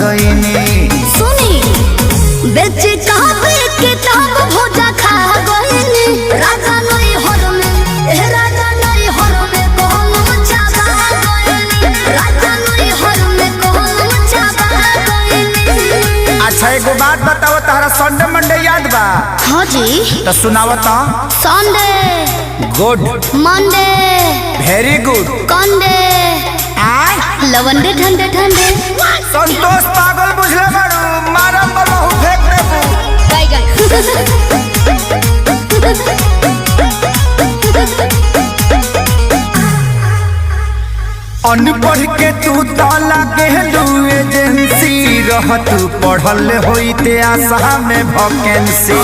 गईनी। सुनी बेच काबे किताब भोजा खा गईनी। राजा नई हर में राजा नई हर में कहूँ चाबा गईनी। राजा नई हर में कहूँ चाबा गईनी। अच्छा एगो बात बताओ, तारा संडे मंडे याद बा? हाँ जी। तो सुनाओ तो। Sunday good, Monday very good, कंडे लवंडे ठंडे ठंडे। संतोष पागल बुझले बारू, मारम बलहु फेंक देबू। गाय गाय अनपढ़ के तू ताला के एजेंसी रह, तू पढ़ल होइते आशा में वैकेंसी।